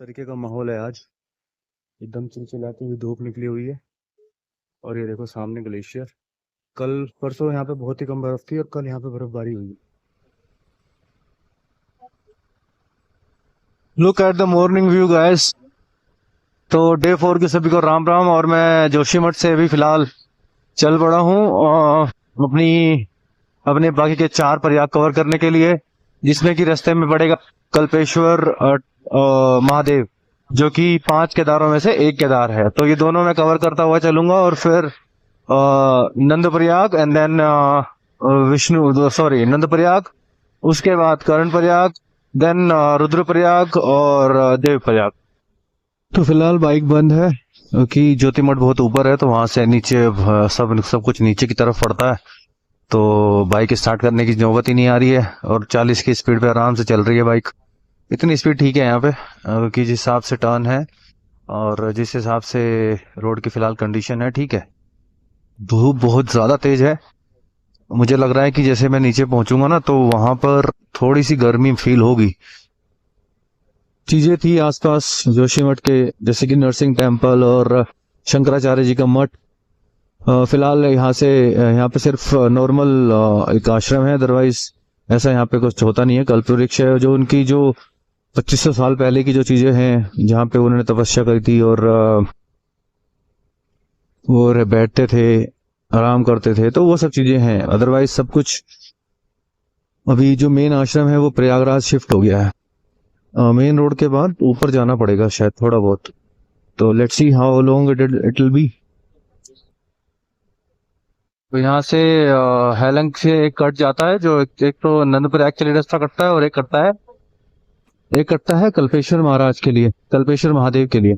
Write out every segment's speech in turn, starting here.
तरीके का माहौल है आज। एकदम चिलचिलाती हुई धूप निकली हुई है और ये देखो सामने ग्लेशियर। कल परसों यहाँ पे बहुत ही कम बर्फ थी और कल यहाँ पे बर्फबारी हुई। Look at the morning view guys. तो डे 4 के सभी को राम राम। और मैं जोशीमठ से अभी फिलहाल चल पड़ा हूँ अपने बाकी के 4 प्रयाग कवर करने के लिए, जिसमें कि रास्ते में पड़ेगा कल्पेश्वर महादेव, जो कि 5 केदारों में से एक केदार है। तो ये दोनों मैं कवर करता हुआ चलूंगा और फिर नंद प्रयाग एंड देन नंद प्रयाग, उसके बाद कर्ण प्रयाग, देन रुद्रप्रयाग और देव प्रयाग। तो फिलहाल बाइक बंद है क्योंकि ज्योतिमठ बहुत ऊपर है, तो वहां से नीचे सब कुछ नीचे की तरफ पड़ता है, तो बाइक स्टार्ट करने की नौबत ही नहीं आ रही है। और 40 की स्पीड पे आराम से चल रही है बाइक। इतनी स्पीड ठीक है यहाँ पे, क्योंकि जिस हिसाब से टर्न है और जिस हिसाब से रोड की फिलहाल कंडीशन है, ठीक है। धूप बहुत ज्यादा तेज है। मुझे लग रहा है कि जैसे मैं नीचे पहुंचूंगा ना, तो वहां पर थोड़ी सी गर्मी फील होगी। चीजें थी आसपास जोशीमठ के, जैसे कि नरसिंह टेम्पल और शंकराचार्य जी का मठ। फिलहाल यहाँ पे सिर्फ नॉर्मल एक आश्रम है, अदरवाइज ऐसा यहाँ पे कुछ होता नहीं है। कल्पवृक्ष है, जो उनकी जो 2500 साल पहले की जो चीजें हैं, जहाँ पे उन्होंने तपस्या करी थी और वो बैठते थे, आराम करते थे, तो वो सब चीजें हैं। अदरवाइज सब कुछ अभी जो मेन आश्रम है वो प्रयागराज शिफ्ट हो गया है। मेन रोड के बाद ऊपर जाना पड़ेगा शायद थोड़ा बहुत। तो let's see how long it will be. तो यहाँ से हैलंग से एक कट जाता है, जो एक तो नंदप्रयाग के लिए रास्ता कटता है और एक कटता है कल्पेश्वर महाराज के लिए, कल्पेश्वर महादेव के लिए।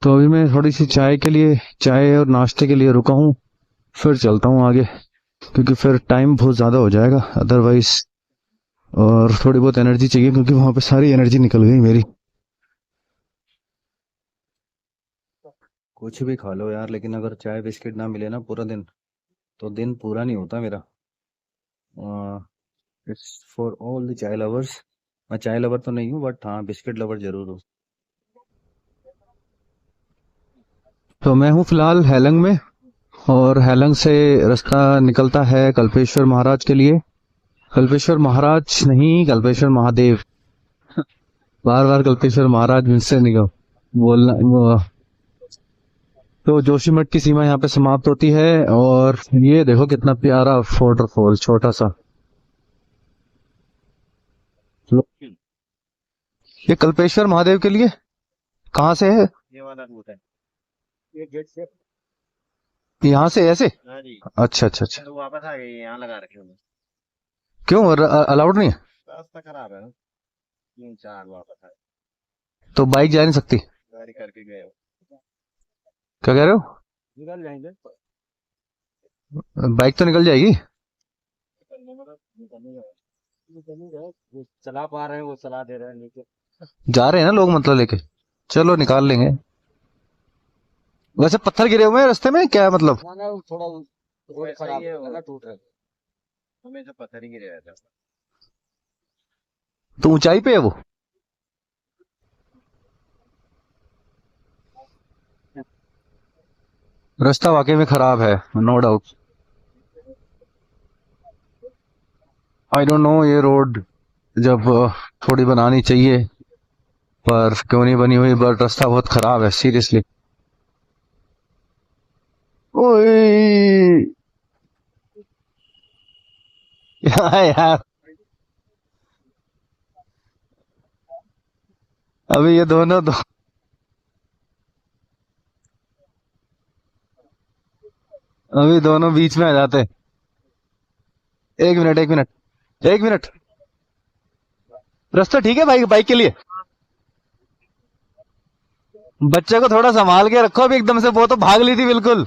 तो अभी मैं थोड़ी सी चाय और नाश्ते के लिए रुका हूँ, फिर चलता हूँ आगे, क्योंकि फिर टाइम बहुत ज्यादा हो जाएगा अदरवाइज। और थोड़ी बहुत एनर्जी चाहिए, क्योंकि वहां पे सारी एनर्जी निकल गई मेरी। कुछ भी खा लो यार, लेकिन अगर चाय बिस्किट ना मिले ना पूरा दिन, तो दिन पूरा नहीं होता मेरा। इट्स फॉर ऑल द चाय लवर्स। मैं चाय लवर तो नहीं हूँ, बट हाँ बिस्किट लवर जरूर हूँ। तो मैं हूँ फिलहाल हैलंग में, और हैलंग से रास्ता निकलता है कल्पेश्वर महाराज के लिए। कल्पेश्वर महाराज नहीं, कल्पेश्वर महादेव। बार बार कल्पेश्वर महाराज मुझसे निकल बोलना। तो जोशीमठ की सीमा यहाँ पे समाप्त होती है, और ये देखो कितना प्यारा वाटरफॉल, छोटा सा। ये कल्पेश्वर महादेव के लिए कहाँ से है? ये वाला रूट है, ये गेट से। यहाँ से ऐसे? हाँ जी। अच्छा अच्छा अच्छा। तो वापस आ गए, यहाँ लगा रखे हैं। क्यों, अलाउड नहीं है? रास्ता खराब है, 3-4 वापस आए। तो बाइक जा नहीं सकती? गाड़ी करके गए हो, क्या कह रहे हो? निकल जाएंगे। बाइक तो निकल जाएगी। वो चला पा रहे हैं, वो चला दे रहे हैं नीचे। जा रहे हैं ना लोग, मतलब लेके। चलो निकाल लेंगे। वैसे पत्थर गिरे हुए हैं रास्ते में, क्या मतलब? थोड़ा रोड खराब है, टूट रहा है, हमेशा पत्थर ही गिरे रहता है। तो ऊंचाई पे है वो? रास्ता वाकई में खराब है, no doubt. I don't know ये रोड जब थोड़ी बनानी चाहिए, पर क्यों नहीं बनी हुई। बट रास्ता बहुत खराब है सीरियसली। ओए यार, अभी ये दोनों अभी दोनों बीच में आ जाते हैं। एक मिनट एक मिनट एक मिनट। रास्ता ठीक है भाई, बाइक के लिए? बच्चे को थोड़ा संभाल के रखो, अभी एकदम से वो तो भाग ली थी बिल्कुल।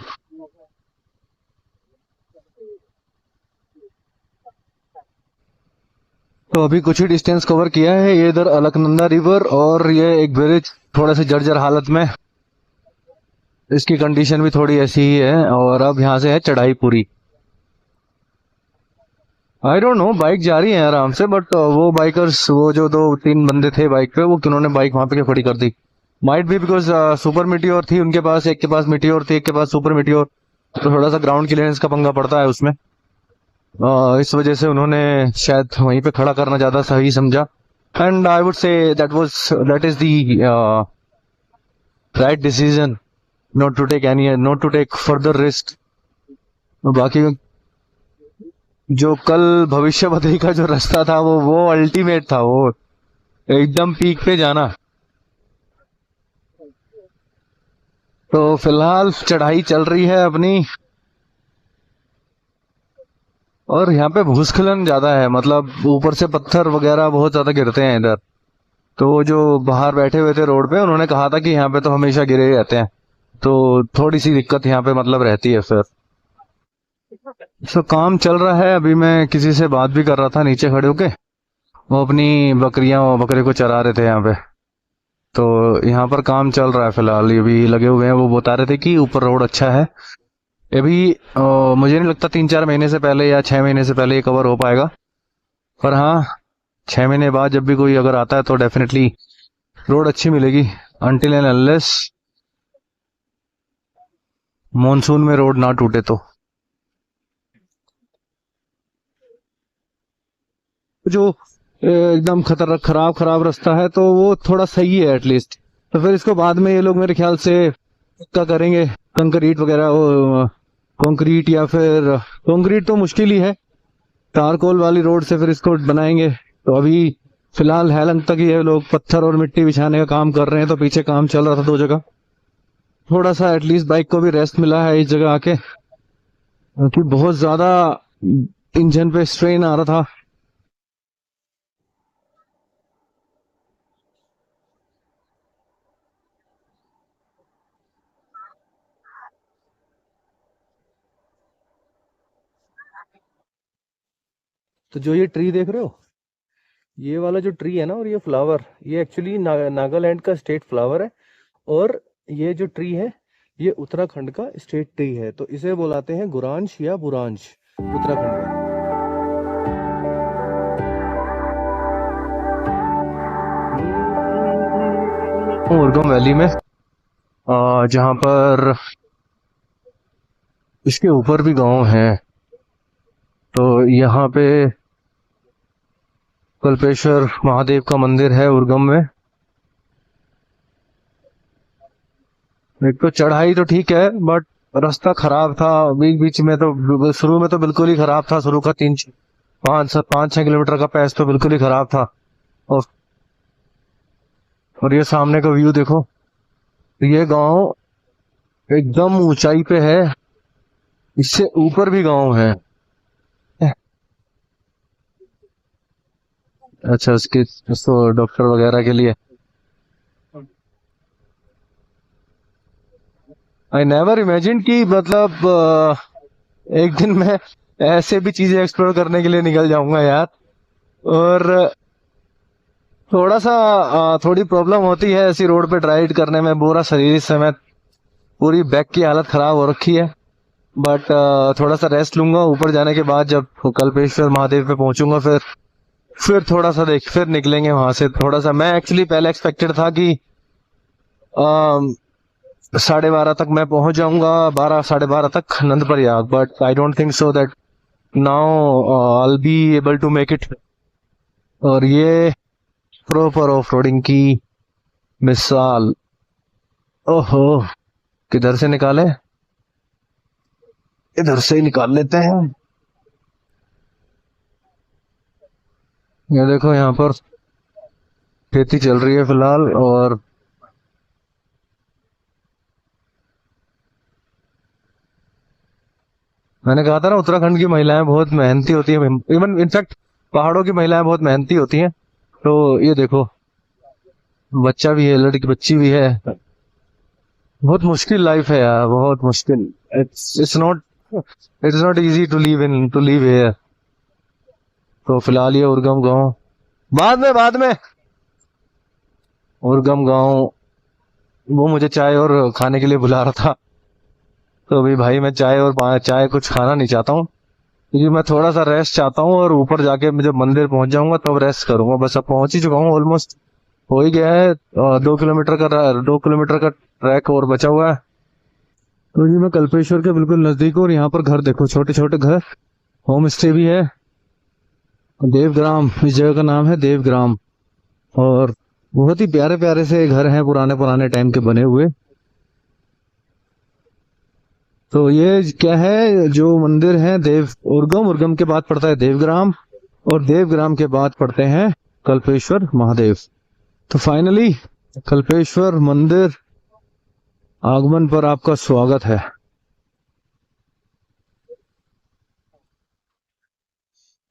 तो अभी कुछ ही डिस्टेंस कवर किया है, ये इधर अलकनंदा रिवर और ये एक ब्रिज थोड़ा सा जर्जर हालत में, इसकी कंडीशन भी थोड़ी ऐसी ही है। और अब यहाँ से है चढ़ाई पूरी। आई डोंट नो, बाइक जा रही है आराम से, बट वो बाइकर्स, वो जो 2-3 बंदे थे बाइक पे, वो किन्होंने बाइक वहां पे क्या खड़ी कर दी। Might be because super meteor थी उनके पास, एक के पास मिटियोर थी, एक के पास सुपर मिटियोर, तो थोड़ा सा ग्राउंड क्लियरेंस का पंगा पड़ता है उसमें। इस वजह से उन्होंने शायद वहीं पे खड़ा करना ज्यादा सही समझा। And I would say that is the right decision, not to take further risk. बाकी जो कल भविष्य बदली का जो रास्ता था, वो अल्टीमेट था, वो एकदम पीक पे जाना। तो फिलहाल चढ़ाई चल रही है अपनी, और यहाँ पे भूस्खलन ज्यादा है, मतलब ऊपर से पत्थर वगैरह बहुत ज्यादा गिरते हैं इधर। तो वो जो बाहर बैठे हुए थे रोड पे, उन्होंने कहा था कि यहाँ पे तो हमेशा गिरे ही रहते हैं, तो थोड़ी सी दिक्कत यहाँ पे मतलब रहती है फिर। तो काम चल रहा है। अभी मैं किसी से बात भी कर रहा था नीचे खड़े होके, वो अपनी बकरे को चरा रहे थे यहाँ पे। तो यहाँ पर काम चल रहा है फिलहाल, ये भी लगे हुए हैं। वो बता रहे थे कि ऊपर रोड अच्छा है। ये भी मुझे नहीं लगता 3-4 महीने से पहले या 6 महीने से पहले ये कवर हो पाएगा, पर हाँ 6 महीने बाद जब भी कोई अगर आता है तो डेफिनेटली रोड अच्छी मिलेगी, अनटिल एंड अनलेस मॉनसून में रोड ना टूटे तो। जो एकदम खराब रास्ता है, तो वो थोड़ा सही है एटलीस्ट। तो फिर इसको बाद में ये लोग मेरे ख्याल से पक्का करेंगे, कंक्रीट वगैरह, कंक्रीट या फिर कंक्रीट तो मुश्किल ही है, टारकोल वाली रोड से फिर इसको बनाएंगे। तो अभी फिलहाल हैलंग तक ये लोग पत्थर और मिट्टी बिछाने का काम कर रहे हैं, तो पीछे काम चल रहा था 2 जगह। थोड़ा सा एटलीस्ट बाइक को भी रेस्ट मिला है इस जगह आके, क्योंकि बहुत ज्यादा इंजन पे स्ट्रेन आ रहा था। तो जो ये ट्री देख रहे हो, ये वाला जो ट्री है ना, और ये फ्लावर, ये एक्चुअली नागालैंड का स्टेट फ्लावर है। और ये जो ट्री है, ये उत्तराखंड का स्टेट ट्री है। तो इसे बुलाते हैं गुरांश या बुरांश उत्तराखंड में। उर्गम वैली में, जहाँ पर इसके ऊपर भी गांव है। तो यहाँ पे कल्पेश्वर महादेव का मंदिर है उर्गम में। एक तो चढ़ाई तो ठीक है, बट रास्ता खराब था बीच बीच में, तो शुरू में तो बिल्कुल ही खराब था। शुरू का 5-6 किलोमीटर का पैच तो बिल्कुल ही खराब था। और ये सामने का व्यू देखो, ये गांव एकदम ऊंचाई पे है, इससे ऊपर भी गांव है। अच्छा, उसके तो डॉक्टर वगैरह के लिए। आई नेवर इमेजिन कि मतलब एक दिन मैं ऐसे भी चीजें एक्सप्लोर करने के लिए निकल जाऊंगा यार। और थोड़ा सा थोड़ी प्रॉब्लम होती है ऐसी रोड पे ड्राइव करने में, पूरा शरीर इस समय, पूरी बैक की हालत खराब हो रखी है। बट थोड़ा सा रेस्ट लूंगा ऊपर जाने के बाद, जब कल्पेश्वर महादेव पे पहुंचूंगा, फिर थोड़ा सा फिर निकलेंगे वहां से। थोड़ा सा मैं एक्चुअली पहले एक्सपेक्टेड था कि 12:30 तक मैं पहुंच जाऊंगा, 12-12:30 तक Nandprayag, but I don't think so that now I will be able to make it. और ये प्रॉपर ऑफ रोडिंग की मिसाल। ओहो, किधर से निकाले, इधर से ही निकाल लेते हैं। ये देखो यहाँ पर खेती चल रही है फिलहाल। और मैंने कहा था ना, उत्तराखंड की महिलाएं बहुत मेहनती होती हैं, इवन इनफैक्ट पहाड़ों की महिलाएं बहुत मेहनती होती हैं। तो ये देखो, बच्चा भी है, लड़की बच्ची भी है। बहुत मुश्किल लाइफ है यार, बहुत मुश्किल। It's not easy to live here. तो फिलहाल ये उर्गम गांव, बाद में उर्गम गांव, वो मुझे चाय और खाने के लिए बुला रहा था। तो अभी भाई मैं चाय कुछ खाना नहीं चाहता हूँ, क्योंकि मैं थोड़ा सा रेस्ट चाहता हूँ और ऊपर जाके मैं जब मंदिर पहुंच जाऊंगा तब रेस्ट करूंगा। बस अब पहुंच ही चुका हूँ, ऑलमोस्ट हो ही गया है। 2 किलोमीटर का ट्रैक और बचा हुआ है। तो जी मैं कल्पेश्वर के बिल्कुल नजदीक हूँ और यहाँ पर घर देखो, छोटे छोटे घर, होम स्टे भी है। देवग्राम इस जगह का नाम है, देवग्राम। और बहुत ही प्यारे प्यारे से घर हैं, पुराने पुराने टाइम के बने हुए। तो ये क्या है, जो मंदिर है देव उर्गम, उर्गम के बाद पड़ता है देवग्राम, और देवग्राम के बाद पड़ते हैं कल्पेश्वर महादेव। तो फाइनली कल्पेश्वर मंदिर आगमन पर आपका स्वागत है।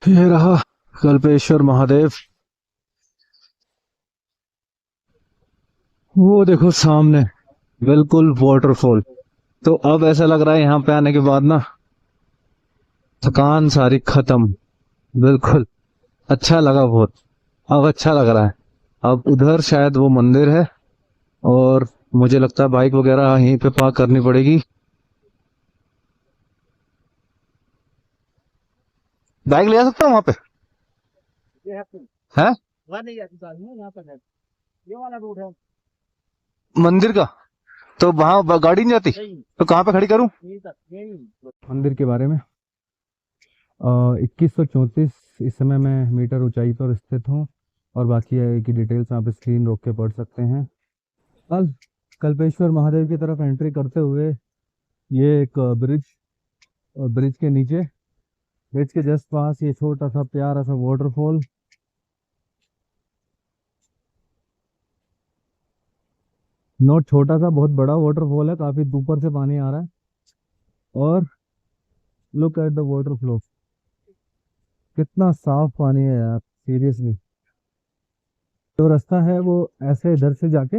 ये रहा कल्पेश्वर महादेव। वो देखो सामने बिल्कुल वाटरफॉल। तो अब ऐसा लग रहा है यहाँ पे आने के बाद ना थकान सारी खत्म, बिल्कुल अच्छा लगा बहुत। अब अच्छा लग रहा है। अब उधर शायद वो मंदिर है और मुझे लगता है बाइक वगैरह यहीं पे पार्क करनी पड़ेगी। बाइक ले जा सकता हूँ वहां पे? है ये वाला रूट है मंदिर का? तो वहां गाड़ी नहीं जाती, तो कहाँ पे खड़ी करूँ? मंदिर के बारे में 2134 इस समय मैं मीटर ऊंचाई पर स्थित हूँ, और बाकी है की डिटेल्स आप स्क्रीन रोक के पढ़ सकते हैं। अब कल्पेश्वर महादेव की तरफ एंट्री करते हुए ये एक ब्रिज, और ब्रिज के नीचे, ब्रिज के जस्ट पास ये छोटा सा प्यारा सा वाटरफॉल। नोट छोटा सा, बहुत बड़ा वाटरफॉल है, काफी ऊपर से पानी आ रहा है। और look at the water flow, कितना साफ पानी है यार, सीरियसली। जो रास्ता है वो ऐसे इधर से जाके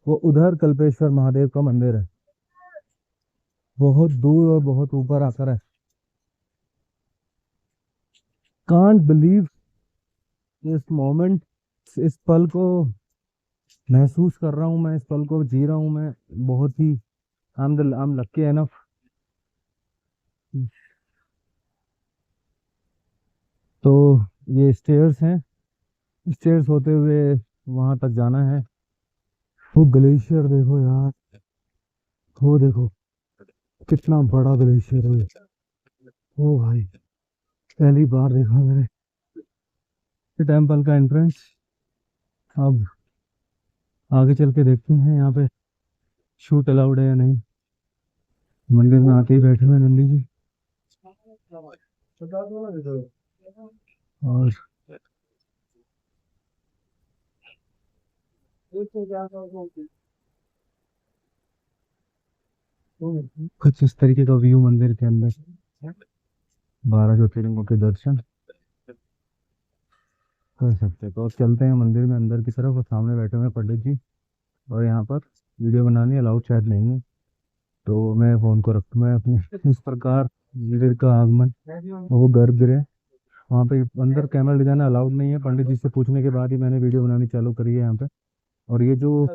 वो उधर कल्पेश्वर महादेव का मंदिर है, बहुत दूर और बहुत ऊपर आकर है। कांट बिलीव इस मोमेंट, इस पल को महसूस कर रहा हूँ मैं, इस पल को जी रहा हूँ मैं। बहुत ही आई एम लकी एनफ। तो ये स्टेयर्स हैं, स्टेयर्स होते हुए वहां तक जाना है। वो ग्लेशियर देखो यार, वो देखो कितना बड़ा ग्लेशियर है। ओ भाई, पहली बार देखा मैंने टेम्पल का एंट्रेंस। अब आगे चल के देखते हैं यहाँ पे शूट अलाउड है या नहीं। मंदिर में आते ही बैठे हुए नंदी जी, और कुछ इस तरीके का व्यू मंदिर के अंदर। 12 ज्योतिर्लिंगों के दर्शन कर सकते। तो अब चलते हैं मंदिर में अंदर की तरफ, और सामने बैठे हुए पंडित जी, और यहाँ पर वीडियो बनानी अलाउड शायद नहीं है, तो मैं फोन को रखूँ। मैं अपने इस प्रकार मंदिर का आगमन, वो गर्भगृह, वहाँ पे अंदर कैमरा ले जाना अलाउड नहीं है। पंडित जी से पूछने के बाद ही मैंने वीडियो बनानी चालू करी है यहाँ पे। और ये जो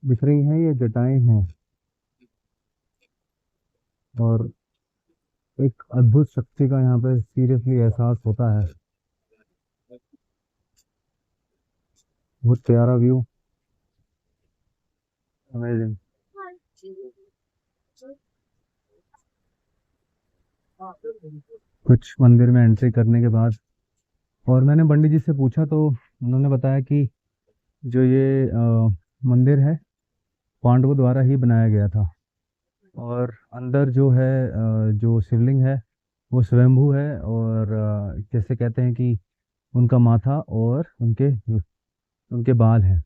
दिख रही हैं ये जटाएं हैं, और एक अद्भुत शक्ति का यहाँ पे सीरियसली एहसास होता है। बहुत प्यारा व्यू, अमेजिंग। कुछ मंदिर में एंट्री करने के बाद, और मैंने पंडित जी से पूछा तो उन्होंने बताया कि जो ये मंदिर है पांडवों द्वारा ही बनाया गया था, और अंदर जो है जो शिवलिंग है वो स्वयंभू है, और जैसे कहते हैं कि उनका माथा और उनके बाल हैं।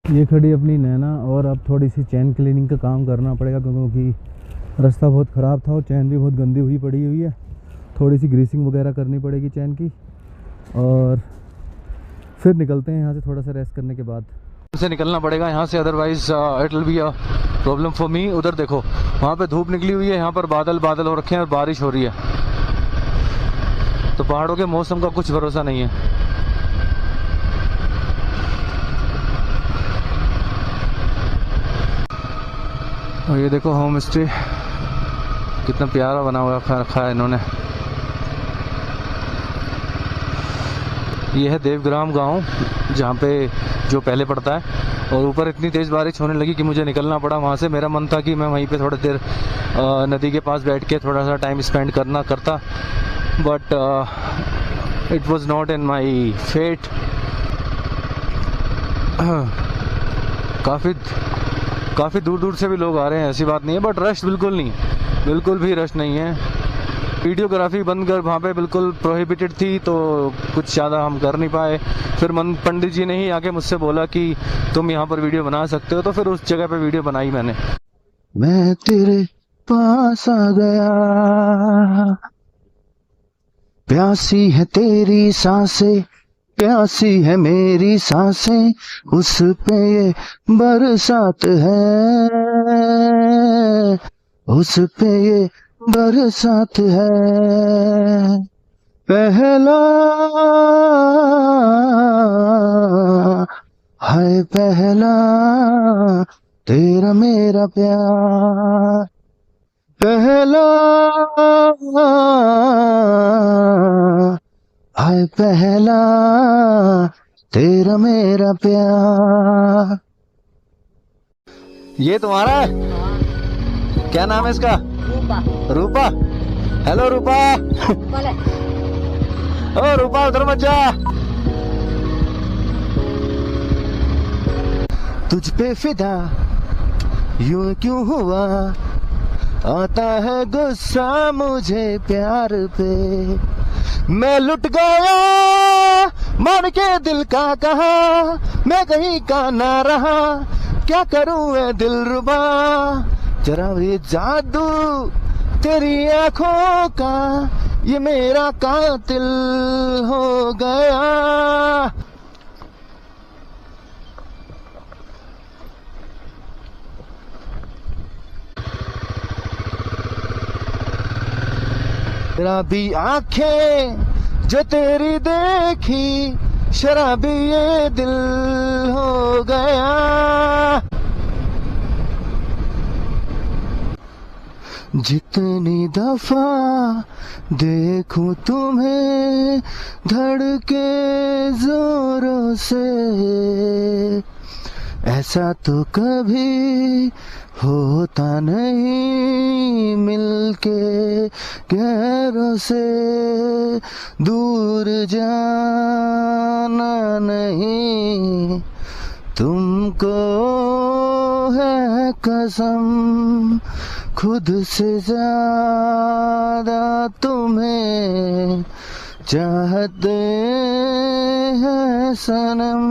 ये खड़ी अपनी नैना, और अब थोड़ी सी चैन क्लीनिंग का काम करना पड़ेगा, क्योंकि रास्ता बहुत ख़राब था और चैन भी बहुत गंदी पड़ी हुई है। थोड़ी सी ग्रीसिंग वगैरह करनी पड़ेगी चैन की, और फिर निकलते हैं यहाँ से थोड़ा सा रेस्ट करने के बाद। से निकलना पड़ेगा यहाँ से, otherwise it will be a problem for me. उधर देखो वहाँ पे धूप निकली हुई है, यहाँ पर बादल बादल हो रखे हैं और बारिश हो रही है। तो पहाड़ों के मौसम का कुछ भरोसा नहीं है। और ये देखो होम स्टे, कितना प्यारा बना हुआ रखा है इन्होंने। ये है देवग्राम गांव, जहाँ पे जो पहले पड़ता है। और ऊपर इतनी तेज़ बारिश होने लगी कि मुझे निकलना पड़ा वहाँ से। मेरा मन था कि मैं वहीं पे थोड़ी देर नदी के पास बैठ के थोड़ा सा टाइम स्पेंड करता, but it was not in my fate. काफ़ी दूर दूर से भी लोग आ रहे हैं, ऐसी बात नहीं है, बट रश बिल्कुल भी रश नहीं है। वीडियोग्राफी बंद कर वहाँ पे बिल्कुल प्रोहिबिटेड थी, तो कुछ ज़्यादा हम कर नहीं पाए। फिर पंडित जी ने ही आके मुझसे बोला कि तुम यहाँ पर वीडियो बना सकते हो, तो फिर उस जगह पे वीडियो बनाई मैंने। मैं तेरे पास आ गया, प्यासी है तेरी सांसें, प्यासी है मेरी सांसें, उस पे ये बरसात है, उस पे ये बरसात है। पहला है पहला तेरा मेरा प्यार, पहला है पहला तेरा मेरा प्यार। ये तुम्हारा है? क्या नाम है इसका? रूपा। हेलो रूपा। ओ रूपा उधर मत जा। तुझ पे फिदा यूं क्यों हुआ, आता है गुस्सा मुझे प्यार पे, मैं लुट गया मान के दिल का कहा, मैं कहीं का ना रहा, क्या करूं मैं दिलरुबा, जरा ये जादू तेरी आंखों का, ये मेरा कातिल हो गया। शराबी आंखें जो तेरी देखी, शराबी ये दिल हो गया। जितनी दफा देखूं तुम्हें धड़के जोरों से, ऐसा तो कभी होता नहीं, मिलके गहरों से दूर जाना नहीं, तुमको है कसम खुद से ज्यादा तुम्हें चाहते हैं सनम।